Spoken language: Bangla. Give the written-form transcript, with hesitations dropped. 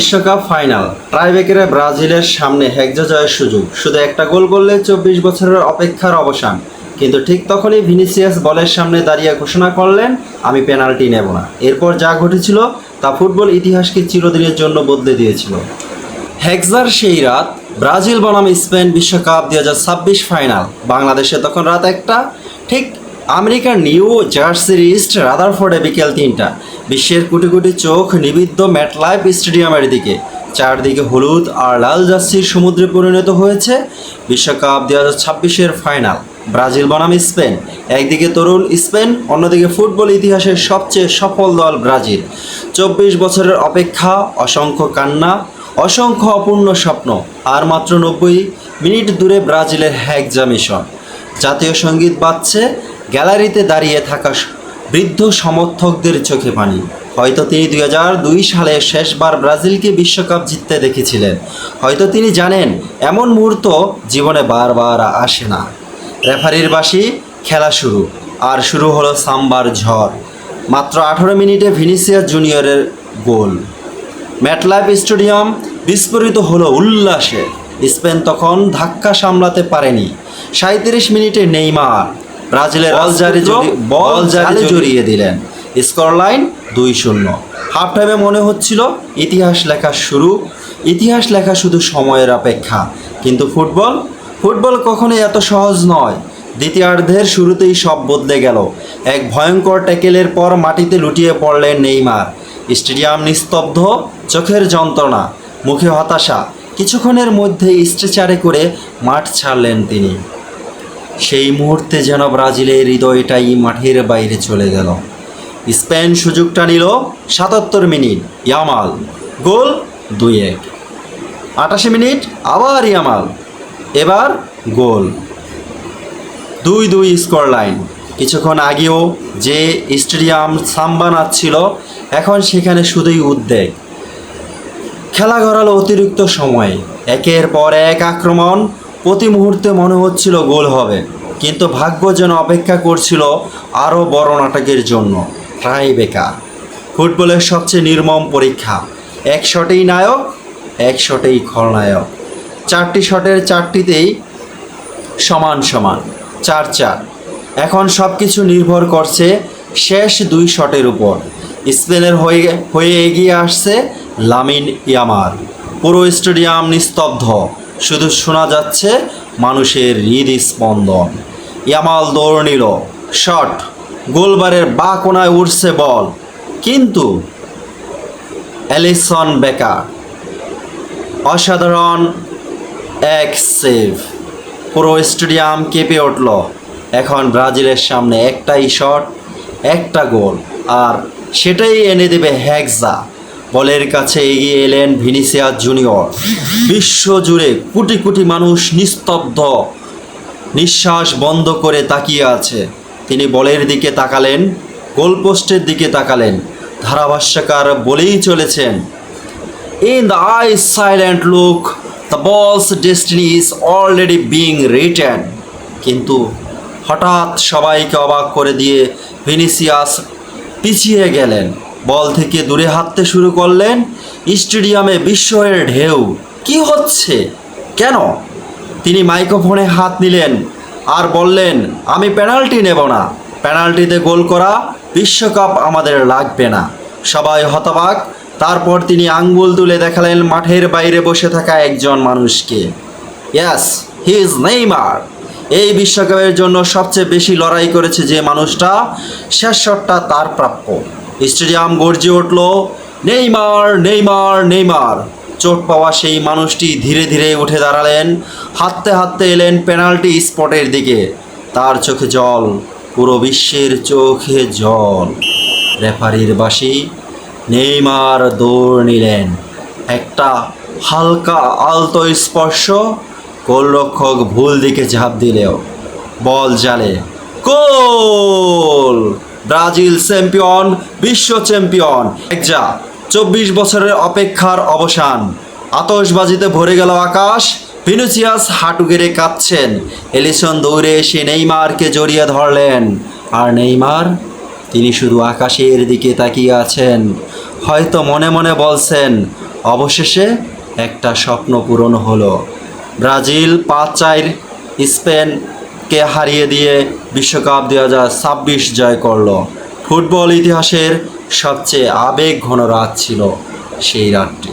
বিশ্বকাপ ফাইনাল টাইব্রেকারে ব্রাজিলের সামনে হেক্সা জয়ের সুযোগ, শুধু একটা গোল করলে 24 বছরের অপেক্ষার অবসান। কিন্তু ঠিক তখনই ভিনিসিয়াস বলের সামনে দাঁড়িয়ে ঘোষণা করলেন, আমি পেনাল্টি নেব না। এরপর যা ঘটেছিল তা ফুটবল ইতিহাসকে চিরদিনের জন্য বদলে দিয়েছিল। হেক্সার সেই রাত, ব্রাজিল বনাম স্পেন বিশ্বকাপ 2026 ফাইনাল। বাংলাদেশে তখন রাত 1টা, ঠিক আমেরিকার নিউ জার্সির ইস্ট রাদারফোর্ডে বিকেল 3টা। বিশ্বের কোটি কোটি চোখ নিবিদ্ধ ম্যাটলাইফ স্টেডিয়ামের দিকে। চারদিকে হলুদ আর লাল জার্সির সমুদ্রে পরিণত হয়েছে বিশ্বকাপ 2026-এর ফাইনাল। ব্রাজিল বনাম স্পেন, একদিকে তরুণ স্পেন, অন্যদিকে ফুটবল ইতিহাসের সবচেয়ে সফল দল ব্রাজিল। 24 বছরের অপেক্ষা, অসংখ্য কান্না, অসংখ্য অপূর্ণ স্বপ্ন, আর মাত্র 90 মিনিট দূরে ব্রাজিলের হেক্সা মিশন। জাতীয় সঙ্গীত বাজছে, গ্যালারিতে দাঁড়িয়ে থাকা বৃদ্ধ সমর্থকদের চোখে পানি। হয়তো তিনি 2002 সালে শেষবার ব্রাজিলকে বিশ্বকাপ জিততে দেখেছিলেন। হয়তো তিনি জানেন এমন মুহূর্ত জীবনে বারবার আসে না। রেফারির বাঁশি, খেলা শুরু, আর শুরু হলো সাম্বার ঝড়। মাত্র 18 মিনিটে ভিনিসিয়াস জুনিয়রের গোল। ম্যাটলাইফ স্টেডিয়াম বিস্ফোরিত হলো উল্লাসে। স্পেন তখন ধাক্কা সামলাতে পারেনি। 37 মিনিটে নেইমার ব্রাজিলের বল জালে জড়িয়ে দিলেন। Score line 2-0। হাফ টাইমে মনে হচ্ছিল ইতিহাস লেখা শুরু। ইতিহাস লেখা শুধু সময়ের অপেক্ষা। কিন্তু ফুটবল কখনোই এত সহজ নয়। দ্বিতীয়ার্ধের শুরুতেই সব বদলে গেল। এক ভয়ঙ্কর ট্যাকেলের পর মাটিতে লুটিয়ে পড়লেন নেইমার। স্টেডিয়াম নিস্তব্ধ, চোখের যন্ত্রণা, মুখে হতাশা। কিছুক্ষণের মধ্যেই স্ট্রেচারে করে মাঠ ছাড়লেন তিনি। সেই মুহূর্তে যেন ব্রাজিলের হৃদয়টাই মাঠের বাইরে চলে গেল। স্পেন সুযোগটা নিল। 77 মিনিট, ইয়ামাল গোল, 2-1। 88 মিনিট, আবার ইয়ামাল, এবার গোল, 2-2 স্কোর লাইন। কিছুক্ষণ আগেও যে স্টেডিয়াম সাম্বা নাচছিল, এখন সেখানে শুধুই উদ্বেগ। খেলা গড়ালো অতিরিক্ত সময়, একের পর এক আক্রমণ। প্রতি মুহূর্তে মনে হচ্ছিল গোল হবে, কিন্তু ভাগ্য যেন অপেক্ষা করছিল আরও বড় নাটকের জন্য। টাইব্রেকার, ফুটবলের সবচেয়ে নির্মম পরীক্ষা। এক শটেই নায়ক, এক শটেই খলনায়ক। 4টি শটের 4টিতেই সমান 4-4। এখন সব কিছু নির্ভর করছে শেষ 2 শটের উপর। স্পেনের হয়ে এগিয়ে আসছে লামিন ইয়ামাল। পুরো স্টেডিয়াম নিস্তব্ধ, শুধু শোনা যাচ্ছে মানুষের হৃদস্পন্দন। ইয়ামাল দৌড় নিল, শট, গোলবারের বা কোনায় উঠছে বল, কিন্তু অ্যালিসন বেকার অসাধারণ এক সেভ। পুরো স্টেডিয়াম কেঁপে উঠল। এখন ব্রাজিলের সামনে একটাই শট, একটা গোল, আর সেটাই এনে দেবে হেক্সা। বলের কাছে এগিয়ে এলেন ভিনিসিয়াস জুনিয়র। বিশ্ব জুড়ে কোটি কোটি মানুষ নিস্তব্ধ, নিঃশ্বাস বন্ধ করে তাকিয়ে আছে। তিনি বলের দিকে তাকালেন, গোলপোস্টের দিকে তাকালেন। ধারাভাষ্যকার বলেই চলেছেন, in the ice silent look, the ball's destiny is already being written. কিন্তু হঠাৎ সবাইকে অবাক করে দিয়ে ভিনিসিয়াস পিছিয়ে গেলেন। বল থেকে দূরে হাঁটতে শুরু করলেন। স্টেডিয়ামে বিস্ময়ের ঢেউ। কি হচ্ছে, কেন? তিনি মাইক্রোফোনে হাত নিলেন আর বললেন, আমি পেনাল্টি নেব না। পেনাল্টিতে গোল করা বিশ্বকাপ আমাদের লাগবে না। সবাই হতবাক। তারপর তিনি আঙ্গুল তুলে দেখালেন মাঠের বাইরে বসে থাকা একজন মানুষকে। Yes, he is Neymar. এই বিশ্বকাপের জন্য সবচেয়ে বেশি লড়াই করেছে যে মানুষটা, শেষ শটটা তার প্রাপ্য। স্টেডিয়াম গর্জে উঠল, নেইমার, নেইমার, নেইমার। চোট পাওয়া সেই মানুষটি ধীরে ধীরে উঠে দাঁড়ালেন। হাঁটতে হাঁটতে এলেন পেনাল্টি স্পটের দিকে। তার চোখে জল, পুরো বিশ্বের চোখে জল। রেফারির বাঁশি, নেইমার দৌড় নিলেন। একটা হালকা আলতো স্পর্শ, গোলরক্ষক ভুল দিকে ঝাঁপ দিলেও বল জালে, গোল! ব্রাজিল চ্যাম্পিয়ন, বিশ্ব চ্যাম্পিয়ন। হেক্সা, 24 বছরের অপেক্ষার অবসান। আতশবাজিতে ভরে গেল আকাশ। ভিনিসিয়াস হাঁটু গেড়ে কাঁদছেন। এলিসন দৌড়ে এসে নেইমারকে জড়িয়ে ধরলেন। আর নেইমার, তিনি শুধু আকাশের দিকে তাকিয়ে আছেন। হয়তো মনে মনে বলছেন, অবশেষে একটা স্বপ্ন পূরণ হলো। ব্রাজিল 5-4 স্পেনকে হারিয়ে দিয়ে বিশ্বকাপ 2026 জয় করলো। ফুটবল ইতিহাসের সবচেয়ে আবেগ ঘন রাত ছিল সেই রাতটি।